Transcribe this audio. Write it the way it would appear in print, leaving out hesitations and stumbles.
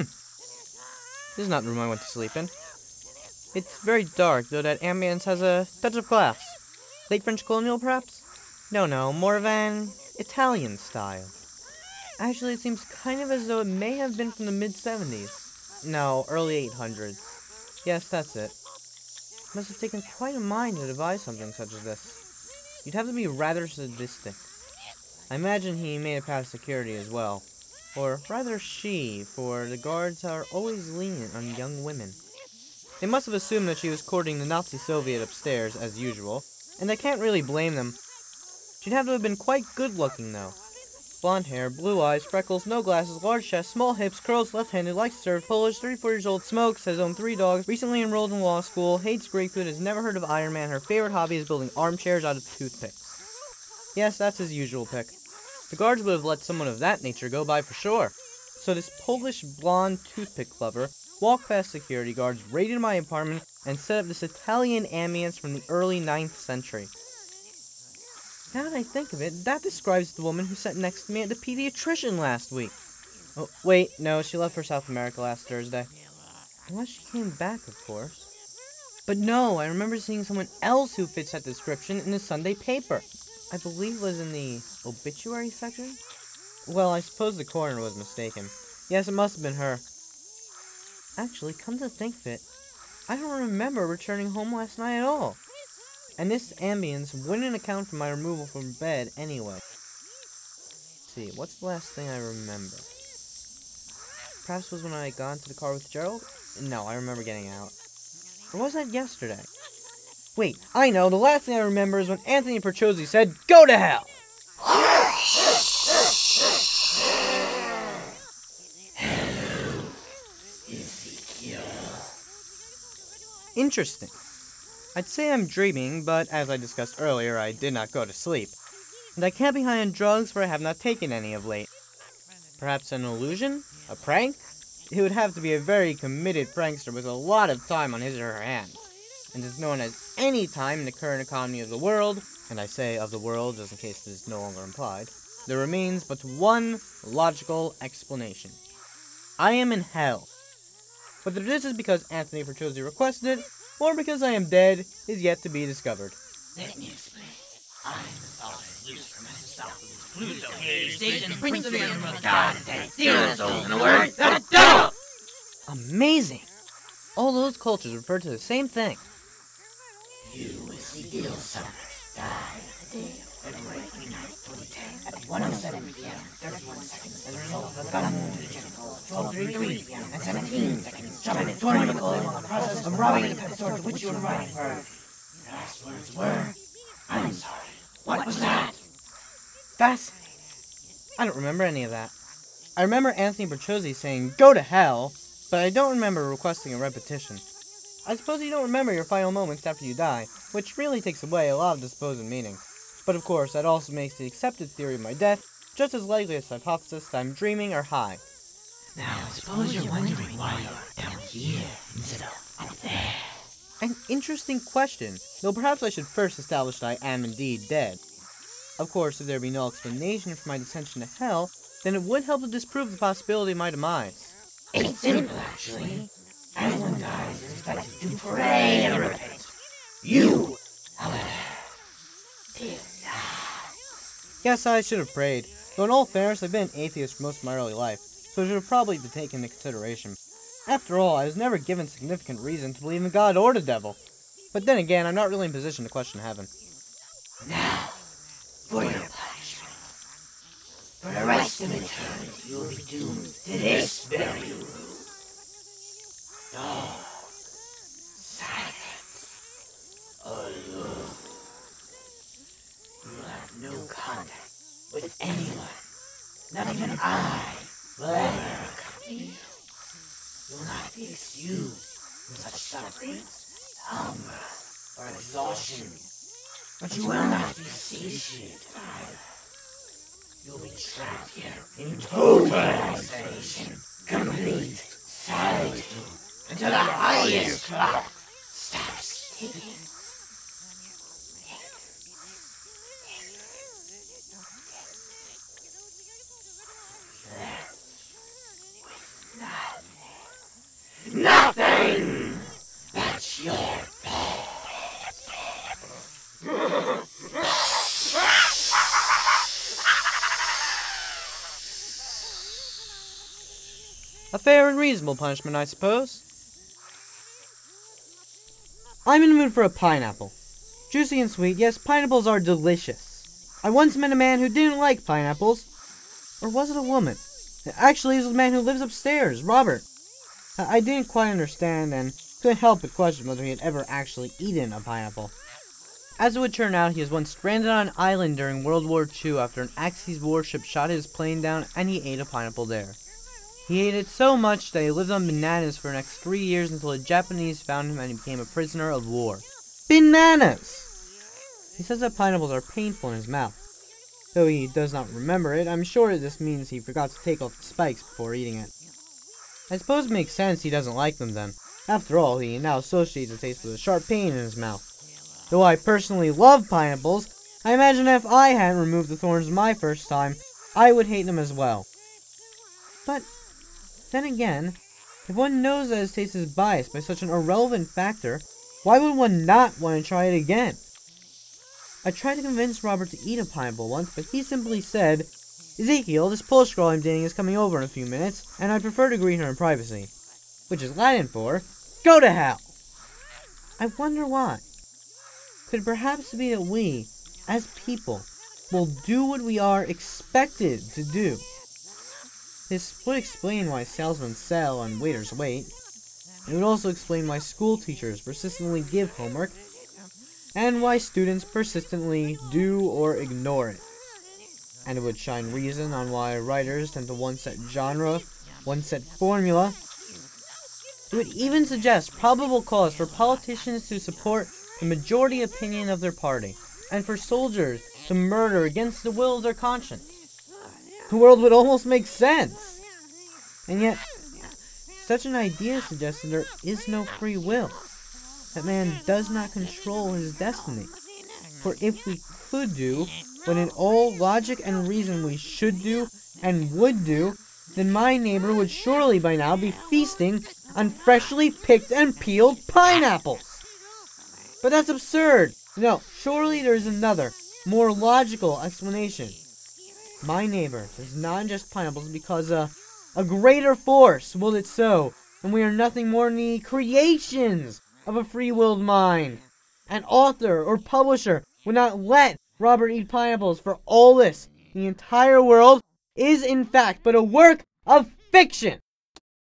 This is not the room I went to sleep in. It's very dark, though that ambience has a touch of class. Late French colonial, perhaps? No, more of an Italian style. Actually, it seems kind of as though it may have been from the mid-70s. No, early 800s. Yes, that's it. Must have taken quite a mind to devise something such as this. You'd have to be rather sadistic. I imagine he may have passed security as well. Or rather she, for the guards are always lenient on young women. They must have assumed that she was courting the Nazi Soviet upstairs, as usual, and I can't really blame them. She'd have to have been quite good-looking, though. Blonde hair, blue eyes, freckles, no glasses, large chest, small hips, curls, left-handed, likes to serve, Polish, 34 years old, smokes, has owned 3 dogs, recently enrolled in law school, hates Greek food, has never heard of Iron Man, her favorite hobby is building armchairs out of toothpicks. Yes, that's his usual pick. The guards would have let someone of that nature go by for sure. So this Polish blonde toothpick lover walked past security guards, raided my apartment, and set up this Italian ambience from the early 9th century. Now that I think of it, that describes the woman who sat next to me at the pediatrician last week. Oh, wait, no, she left for South America last Thursday. Unless she came back, of course. But no, I remember seeing someone else who fits that description in the Sunday paper. I believe it was in the obituary section? Well, I suppose the coroner was mistaken. Yes, it must have been her. Actually, come to think of it, I don't remember returning home last night at all. And this ambience wouldn't account for my removal from bed anyway. Let's see, what's the last thing I remember? Perhaps it was when I got into the car with Gerald? No, I remember getting out. Or was that yesterday? Wait, I know, the last thing I remember is when Anthony Perchozzi said, "Go to hell!" Ezekiel. Interesting. I'd say I'm dreaming, but as I discussed earlier, I did not go to sleep. And I can't be high on drugs, for I have not taken any of late. Perhaps an illusion? A prank? It would have to be a very committed prankster with a lot of time on his or her hands. And as no one has any time in the current economy of the world, and I say of the world just in case it is no longer implied, there remains but one logical explanation. I am in hell. Whether this is because Anthony Perchozzi requested it, or because I am dead, is yet to be discovered. Let me explain. I am the father loose from Meursault-esque, Pluto, Hades, Satan, Prince of the Underworld, God, and Death, zero souls in a word, the devil! Amazing! All those cultures refer to the same thing. You, Ezekiel Summers, died the day of February 29th, 2010, at 1:07 p.m. 31 seconds as a result of a gun wound to the genitals, 12:33 p.m. and 17 seconds, jumping and torn the clothing while the process of robbing the pet store to which you were riding for. Your last words were, "I'm sorry. What was that?" Fascinating. I don't remember any of that. I remember Anthony Perchozzi saying, "Go to hell," but I don't remember requesting a repetition. I suppose you don't remember your final moments after you die, which really takes away a lot of the supposed meaning. But of course, that also makes the accepted theory of my death just as likely as the hypothesis that I'm dreaming or high. Now, I suppose you're wondering why you're down here instead of up there. An interesting question, though perhaps I should first establish that I am indeed dead. Of course, if there be no explanation for my descension to hell, then it would help to disprove the possibility of my demise. It's simple, actually. As one dies, is expected to pray and repent. You, however, did not. Yes, I should have prayed, though in all fairness, I've been an atheist for most of my early life, so it should have probably been taken into consideration. After all, I was never given significant reason to believe in God or the devil. But then again, I'm not really in position to question heaven. Now, for your punishment. For the rest of eternity, you will be doomed to this very room. Dark, silent, alone. You will have no contact with anyone. Not even I will ever accompany you. You will not be excused from such sufferings, hunger, or exhaustion. But you will not be satiated either. You will be trapped here in total isolation, complete solitude, until the highest clock stops ticking. Left with none. A fair and reasonable punishment, I suppose. I'm in the mood for a pineapple. Juicy and sweet, yes, pineapples are delicious. I once met a man who didn't like pineapples. Or was it a woman? Actually, it was a man who lives upstairs, Robert. I didn't quite understand and couldn't help but question whether he had ever actually eaten a pineapple. As it would turn out, he was once stranded on an island during World War II after an Axis warship shot his plane down and he ate a pineapple there. He ate it so much that he lived on bananas for the next 3 years until the Japanese found him and he became a prisoner of war. Bananas! He says that pineapples are painful in his mouth. Though he does not remember it, I'm sure this means he forgot to take off the spikes before eating it. I suppose it makes sense he doesn't like them then. After all, he now associates the taste with a sharp pain in his mouth. Though I personally love pineapples, I imagine if I hadn't removed the thorns my first time, I would hate them as well. But then again, if one knows that his taste is biased by such an irrelevant factor, why would one not want to try it again? I tried to convince Robert to eat a pineapple once, but he simply said, "Ezekiel, this Polish girl I'm dating is coming over in a few minutes, and I'd prefer to greet her in privacy." Which is Latin for, "Go to hell!" I wonder why. Could it perhaps be that we, as people, will do what we are expected to do? This would explain why salesmen sell and waiters wait. It would also explain why school teachers persistently give homework, and why students persistently do or ignore it. And it would shine reason on why writers tend to one set genre, one set formula. It would even suggest probable cause for politicians to support the majority opinion of their party, and for soldiers to murder against the will of their conscience. The world would almost make sense. And yet, such an idea suggests that there is no free will, that man does not control his destiny. For if we could do what in all logic and reason we should do and would do, then my neighbor would surely by now be feasting on freshly picked and peeled pineapples. But that's absurd. No, surely there is another, more logical explanation. My neighbor does not ingest pineapples because a greater force willed it so, and we are nothing more than the creations of a free-willed mind. An author or publisher would not let Robert eat pineapples for all this. The entire world is in fact but a work of fiction.